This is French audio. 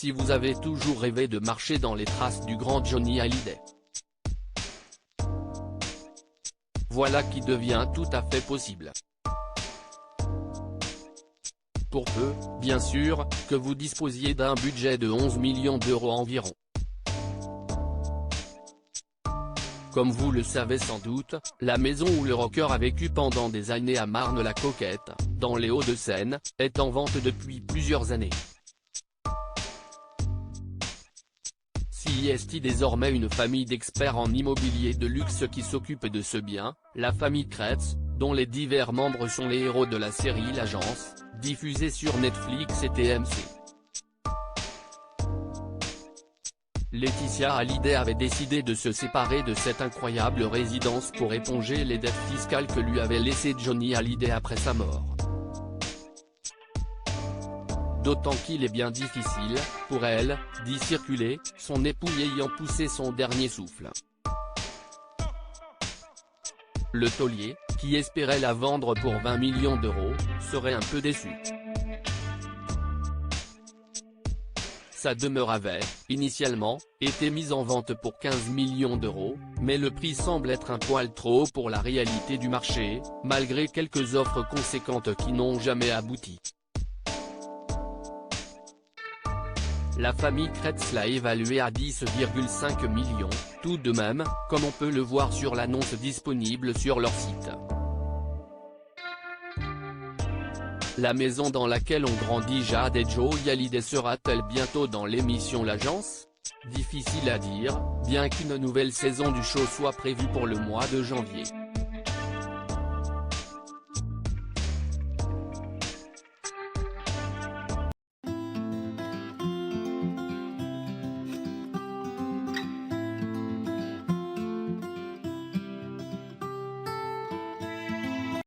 si vous avez toujours rêvé de marcher dans les traces du grand Johnny Hallyday. Voilà qui devient tout à fait possible. Pour peu, bien sûr, que vous disposiez d'un budget de 11 millions d'euros environ. Comme vous le savez sans doute, la maison où le rocker a vécu pendant des années à Marne-la-Coquette, dans les Hauts-de-Seine, est en vente depuis plusieurs années. S'y est désormais une famille d'experts en immobilier de luxe qui s'occupe de ce bien, la famille Kretz, dont les divers membres sont les héros de la série L'Agence, diffusée sur Netflix et TMC. Laetitia Hallyday avait décidé de se séparer de cette incroyable résidence pour éponger les dettes fiscales que lui avait laissées Johnny Hallyday après sa mort. D'autant qu'il est bien difficile, pour elle, d'y circuler, son époux ayant poussé son dernier souffle. Le taulier, qui espérait la vendre pour 20 millions d'euros, serait un peu déçu. Sa demeure avait, initialement, été mise en vente pour 15 millions d'euros, mais le prix semble être un poil trop haut pour la réalité du marché, malgré quelques offres conséquentes qui n'ont jamais abouti. La famille Kretz l'a évalué à 10,5 millions, tout de même, comme on peut le voir sur l'annonce disponible sur leur site. La maison dans laquelle ont grandi Jade et Joey Hallyday sera-t-elle bientôt dans l'émission L'Agence? Difficile à dire, bien qu'une nouvelle saison du show soit prévue pour le mois de janvier.